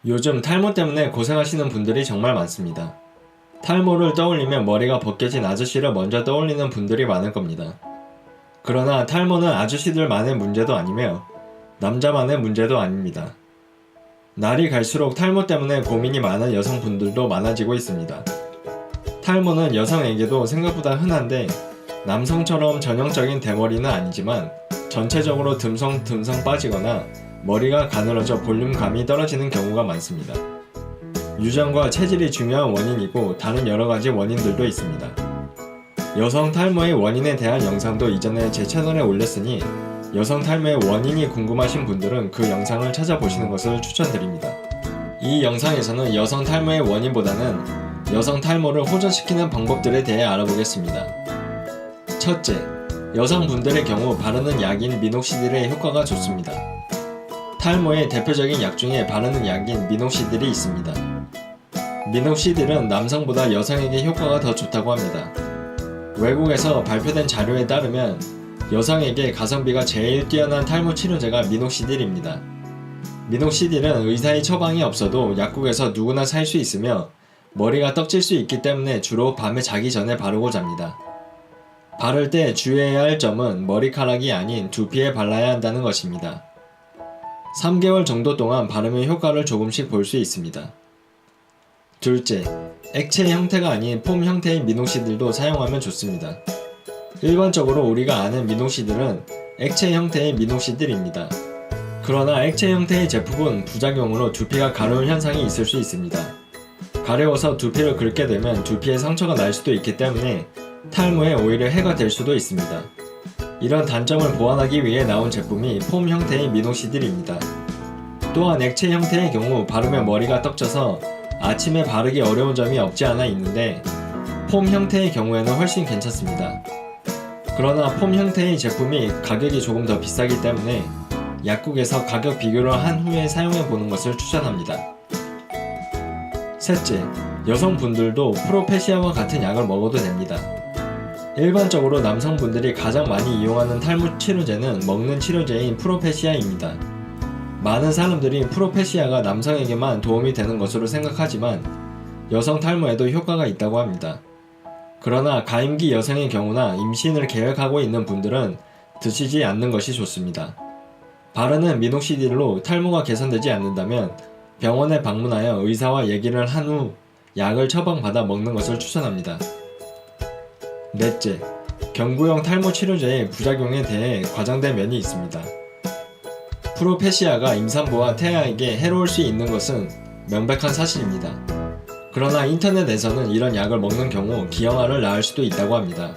요즘 탈모 때문에 고생하시는 분들이 정말 많습니다. 탈모를 떠올리면 머리가 벗겨진 아저씨를 먼저 떠올리는 분들이 많을 겁니다. 그러나 탈모는 아저씨들만의 문제도 아니며 남자만의 문제도 아닙니다. 날이 갈수록 탈모 때문에 고민이 많은 여성분들도 많아지고 있습니다. 탈모는 여성에게도 생각보다 흔한데 남성처럼 전형적인 대머리는 아니지만 전체적으로 듬성듬성 빠지거나 머리가 가늘어져 볼륨감이 떨어지는 경우가 많습니다. 유전과 체질이 중요한 원인이고 다른 여러가지 원인들도 있습니다. 여성 탈모의 원인에 대한 영상도 이전에 제 채널에 올렸으니 여성 탈모의 원인이 궁금하신 분들은 그 영상을 찾아보시는 것을 추천드립니다. 이 영상에서는 여성 탈모의 원인보다는 여성 탈모를 호전시키는 방법들에 대해 알아보겠습니다. 첫째, 여성분들의 경우 바르는 약인 미녹시딜의 효과가 좋습니다. 탈모의 대표적인 약 중에 바르는 약인 미녹시딜이 있습니다. 미녹시딜은 남성보다 여성에게 효과가 더 좋다고 합니다. 외국에서 발표된 자료에 따르면 여성에게 가성비가 제일 뛰어난 탈모 치료제가 미녹시딜입니다. 미녹시딜은 의사의 처방이 없어도 약국에서 누구나 살 수 있으며 머리가 떡질 수 있기 때문에 주로 밤에 자기 전에 바르고 잡니다. 바를 때 주의해야 할 점은 머리카락이 아닌 두피에 발라야 한다는 것입니다. 3개월 정도 동안 바르면 효과를 조금씩 볼 수 있습니다. 둘째, 액체 형태가 아닌 폼 형태의 미녹시딜도 사용하면 좋습니다. 일반적으로 우리가 아는 미녹시딜은 액체 형태의 미녹시딜입니다. 그러나 액체 형태의 제품은 부작용으로 두피가 가려운 현상이 있을 수 있습니다. 가려워서 두피를 긁게 되면 두피에 상처가 날 수도 있기 때문에 탈모에 오히려 해가 될 수도 있습니다. 이런 단점을 보완하기 위해 나온 제품이 폼 형태의 미녹시딜입니다. 또한 액체 형태의 경우 바르면 머리가 떡져서 아침에 바르기 어려운 점이 없지 않아 있는데 폼 형태의 경우에는 훨씬 괜찮습니다. 그러나 폼 형태의 제품이 가격이 조금 더 비싸기 때문에 약국에서 가격 비교를 한 후에 사용해보는 것을 추천합니다. 셋째, 여성분들도 프로페시아와 같은 약을 먹어도 됩니다. 일반적으로 남성분들이 가장 많이 이용하는 탈모 치료제는 먹는 치료제인 프로페시아입니다. 많은 사람들이 프로페시아가 남성에게만 도움이 되는 것으로 생각하지만 여성 탈모에도 효과가 있다고 합니다. 그러나 가임기 여성의 경우나 임신을 계획하고 있는 분들은 드시지 않는 것이 좋습니다. 바르는 미녹시딜로 탈모가 개선되지 않는다면 병원에 방문하여 의사와 얘기를 한 후 약을 처방받아 먹는 것을 추천합니다. 넷째, 경구용 탈모 치료제의 부작용에 대해 과장된 면이 있습니다. 프로페시아가 임산부와 태아에게 해로울 수 있는 것은 명백한 사실입니다. 그러나 인터넷에서는 이런 약을 먹는 경우 기형아를 낳을 수도 있다고 합니다.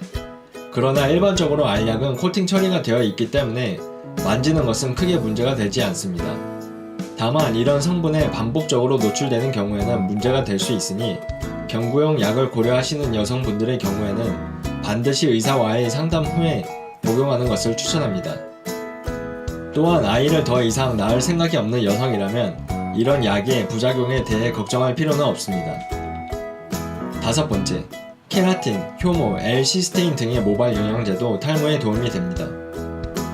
그러나 일반적으로 알약은 코팅 처리가 되어 있기 때문에 만지는 것은 크게 문제가 되지 않습니다. 다만 이런 성분에 반복적으로 노출되는 경우에는 문제가 될 수 있으니 경구용 약을 고려하시는 여성분들의 경우에는 반드시 의사와의 상담 후에 복용하는 것을 추천합니다. 또한 아이를 더 이상 낳을 생각이 없는 여성이라면 이런 약의 부작용에 대해 걱정할 필요는 없습니다. 다섯 번째, 케라틴, 효모, L-시스테인 등의 모발 영양제도 탈모에 도움이 됩니다.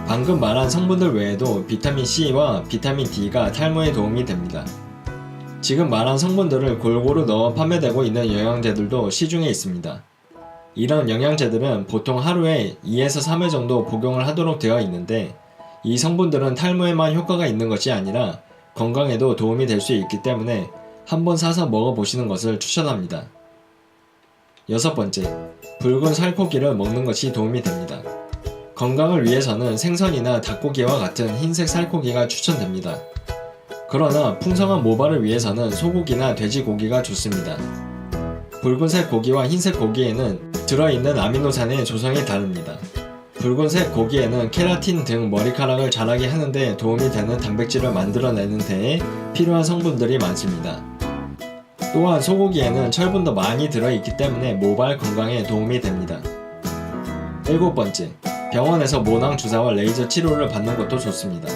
방금 말한 성분들 외에도 비타민C와 비타민D가 탈모에 도움이 됩니다. 지금 말한 성분들을 골고루 넣어 판매되고 있는 영양제들도 시중에 있습니다. 이런 영양제들은 보통 하루에 2에서 3회 정도 복용을 하도록 되어 있는데 이 성분들은 탈모에만 효과가 있는 것이 아니라 건강에도 도움이 될 수 있기 때문에 한번 사서 먹어보시는 것을 추천합니다. 여섯 번째, 붉은 살코기를 먹는 것이 도움이 됩니다. 건강을 위해서는 생선이나 닭고기와 같은 흰색 살코기가 추천됩니다. 그러나 풍성한 모발을 위해서는 소고기나 돼지고기가 좋습니다. 붉은색 고기와 흰색 고기에는 들어있는 아미노산의 조성이 다릅니다. 붉은색 고기에는 케라틴 등 머리카락을 자라게 하는데 도움이 되는 단백질을 만들어내는 데에 필요한 성분들이 많습니다. 또한 소고기에는 철분도 많이 들어있기 때문에 모발 건강에 도움이 됩니다. 일곱 번째, 병원에서 모낭 주사와 레이저 치료를 받는 것도 좋습니다.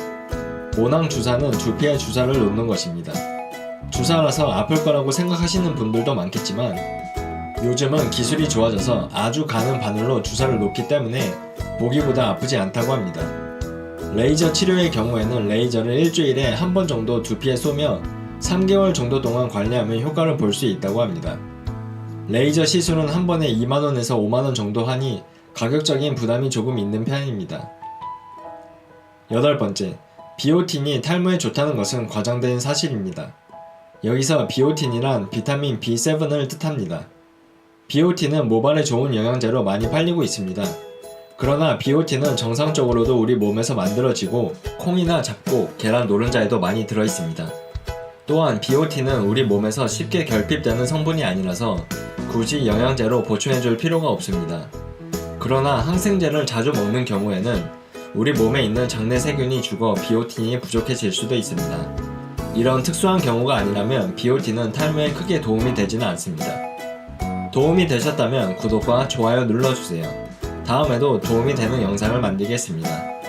모낭 주사는 두피에 주사를 놓는 것입니다. 주사라서 아플 거라고 생각하시는 분들도 많겠지만 요즘은 기술이 좋아져서 아주 가는 바늘로 주사를 놓기 때문에 보기보다 아프지 않다고 합니다. 레이저 치료의 경우에는 레이저를 일주일에 한 번 정도 두피에 쏘며 3개월 정도 동안 관리하면 효과를 볼 수 있다고 합니다. 레이저 시술은 한 번에 2만원에서 5만원 정도 하니 가격적인 부담이 조금 있는 편입니다. 8번째, 비오틴이 탈모에 좋다는 것은 과장된 사실입니다. 여기서 비오틴이란 비타민 B7을 뜻합니다. 비오틴은 모발에 좋은 영양제로 많이 팔리고 있습니다. 그러나 비오틴은 정상적으로도 우리 몸에서 만들어지고 콩이나 잡곡, 계란 노른자에도 많이 들어있습니다. 또한 비오틴은 우리 몸에서 쉽게 결핍되는 성분이 아니라서 굳이 영양제로 보충해줄 필요가 없습니다. 그러나 항생제를 자주 먹는 경우에는 우리 몸에 있는 장내 세균이 죽어 비오틴이 부족해질 수도 있습니다. 이런 특수한 경우가 아니라면 비오틴은 탈모에 크게 도움이 되지는 않습니다. 도움이 되셨다면 구독과 좋아요 눌러주세요. 다음에도 도움이 되는 영상을 만들겠습니다.